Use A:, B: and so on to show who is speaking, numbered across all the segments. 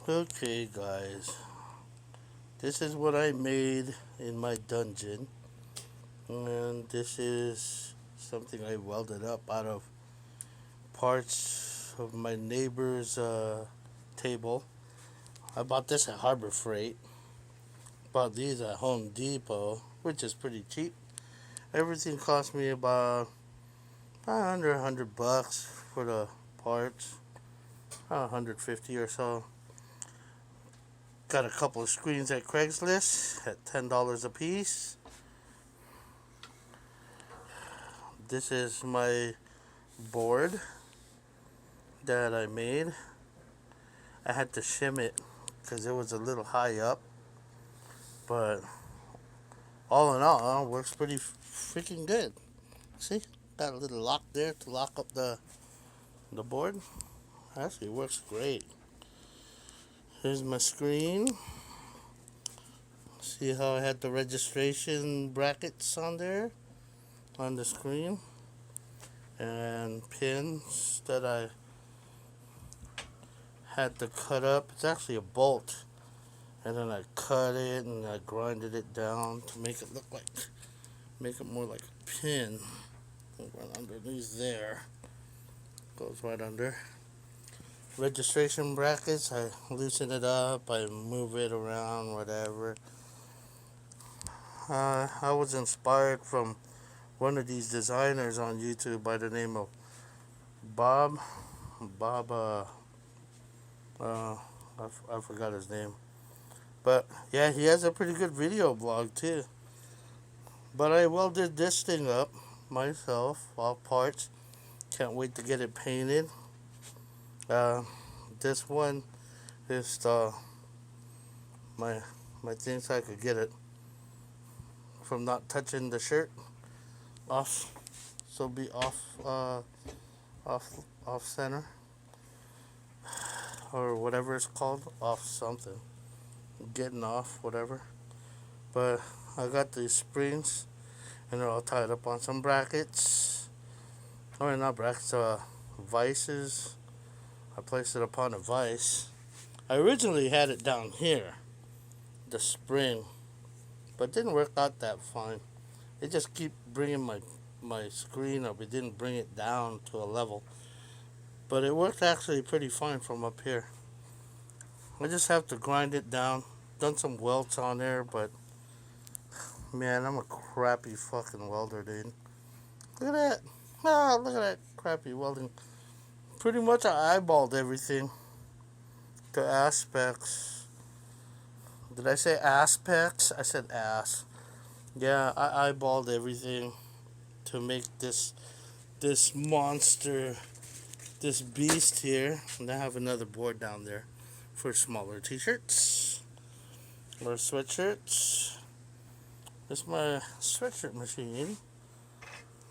A: Okay, guys, this is what I made in my dungeon, and this is something I welded up out of parts of my neighbor's table. I bought this at Harbor Freight, bought these at Home Depot, which is pretty cheap. Everything cost me about under $100 for the parts, 150 or so. Got a couple of screens at Craigslist at $10 a piece. This is my board that I made. I had to shim it because it was a little high up, but all in all, it works pretty freaking good. See, got a little lock there to lock up the board. Actually, works great. Here's my screen. See how I had the registration brackets on there on the screen, and pins that I had to cut up. It's actually a bolt, and then I cut it and I grinded it down to make it make it more like a pin. Right underneath there, goes right under. Registration brackets, I loosen it up, I move it around, whatever. I was inspired from one of these designers on YouTube by the name of Bob. Bob, I forgot his name. But yeah, he has a pretty good video blog too. But I welded this thing up myself, all parts. Can't wait to get it painted. This one is my thing so I could get it from not touching the shirt off, so be off center or whatever it's called, off something, getting off whatever. But I got these springs and they're all tied up on some brackets, or not brackets, vices. I placed it upon a vise. I originally had it down here, the spring, but it didn't work out that fine. It just keep bringing my screen up. It didn't bring it down to a level, but it worked actually pretty fine from up here. I just have to grind it down. Done some welds on there, but man, I'm a crappy fucking welder, dude. Look at that. Ah, look at that crappy welding. Pretty much I eyeballed everything. The aspects. Did I say aspects? I said ass. Yeah, I eyeballed everything to make this monster, this beast here. And I have another board down there for smaller t-shirts or sweatshirts. This is my sweatshirt machine.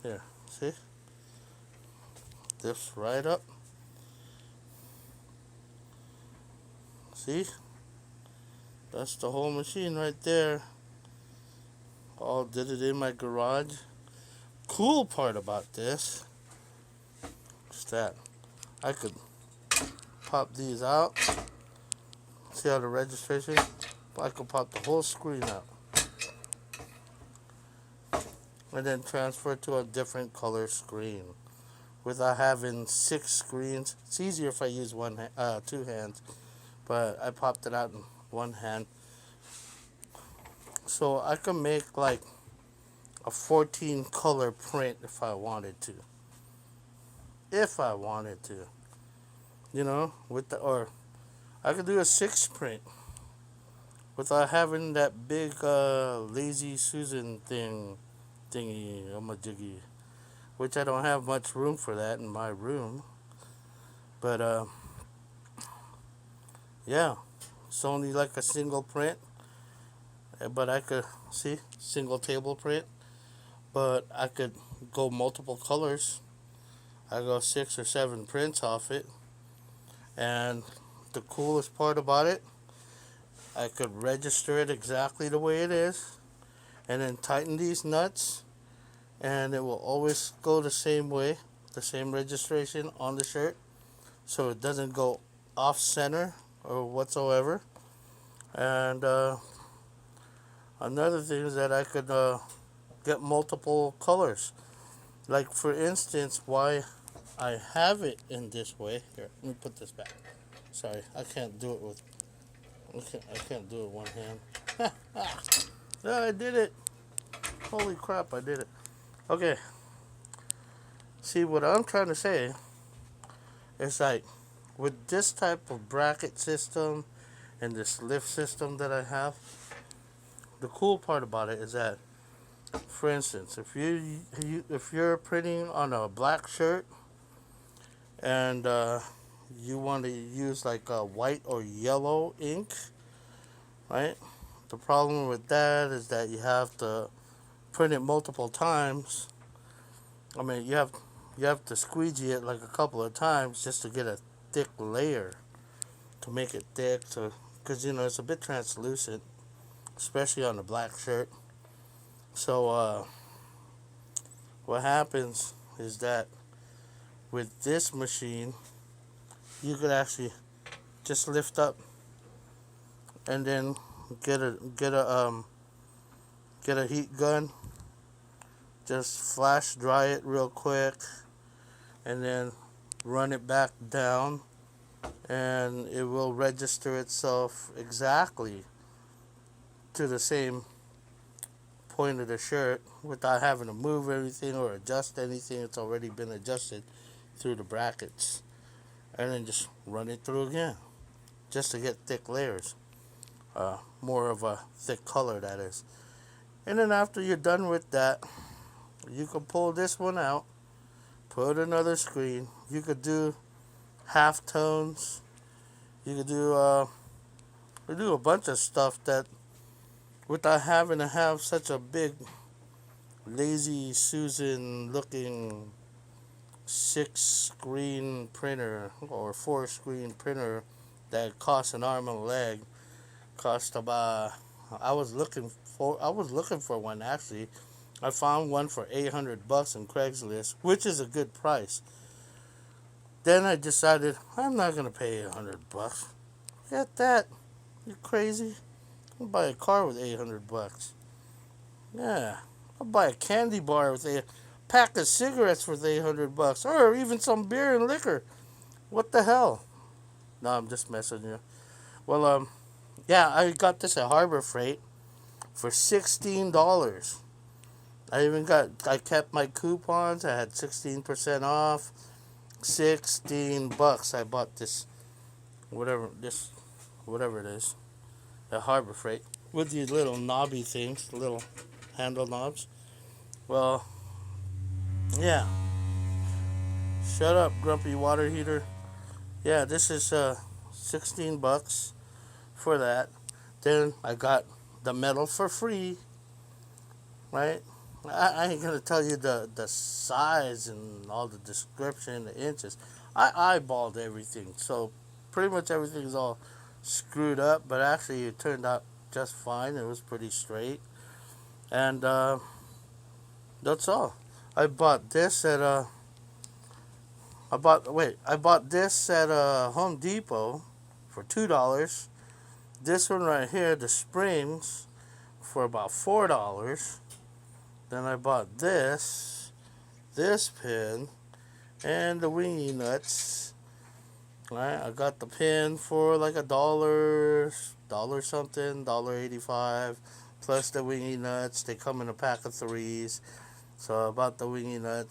A: Here, see? This right up. See? That's the whole machine right there. All did it in my garage. Cool part about this is that I could pop these out. See how the registration? I could pop the whole screen out. And then transfer it to a different color screen. Without having 6 screens. It's easier if I use two hands. But I popped it out in one hand. So I could make like a 14 color print if I wanted to. If I wanted to. You know, or I could do a 6 print without having that big lazy Susan thingy, jiggy, which I don't have much room for that in my room. But yeah, it's only like a single print. But I could see single table print. But I could go multiple colors. I go 6 or 7 prints off it. And the coolest part about it, I could register it exactly the way it is, and then tighten these nuts, and it will always go the same way, the same registration on the shirt, so it doesn't go off center or whatsoever. And another thing is that I could get multiple colors. Like for instance, why I have it in this way. Here, let me put this back. Sorry, I can't do it with. I can't do it with one hand. Yeah, I did it. Holy crap, I did it. Okay. See, what I'm trying to say is like with this type of bracket system and this lift system that I have, the cool part about it is that, for instance, if you're printing on a black shirt and you want to use like a white or yellow ink, right? The problem with that is that you have to print it multiple times. I mean, you have to squeegee it like a couple of times just to get a thick layer to make it thick. So, because it's a bit translucent, especially on the black shirt. So, what happens is that with this machine, you could actually just lift up and then get a heat gun, just flash dry it real quick, and then run it back down, and it will register itself exactly to the same point of the shirt without having to move anything or adjust anything. It's already been adjusted through the brackets, and then just run it through again just to get thick layers, more of a thick color, that is. And then after you're done with that, you can pull this one out, put another screen. You could do half tones. You could do a bunch of stuff that without having to have such a big lazy Susan looking 6-screen printer or 4-screen printer that costs an arm and a leg. Cost about I was looking for one actually. I found one for $800 on Craigslist, which is a good price. Then I decided I'm not gonna pay $800. Get that? You crazy? I'll buy a car with $800. Yeah, I'll buy a candy bar with a pack of cigarettes with $800, or even some beer and liquor. What the hell? No, I'm just messing you. Well, yeah, I got this at Harbor Freight for $16. I kept my coupons. I had 16% off. $16. I bought whatever it is, at Harbor Freight with these little knobby things, little handle knobs. Well, yeah. Shut up, grumpy water heater. Yeah, this is $16 for that. Then I got the metal for free, right? I ain't gonna tell you the size and all the description, the inches. I eyeballed everything, so pretty much everything's all screwed up. But actually, it turned out just fine. It was pretty straight, and that's all. I bought this at I bought this at Home Depot for $2. This one right here, the springs, for about $4. Then I bought this pin, and the wingy nuts. Right, I got the pin for like $1 something, $1.85, plus the wingy nuts. They come in a pack of 3s. So I bought the wingy nuts.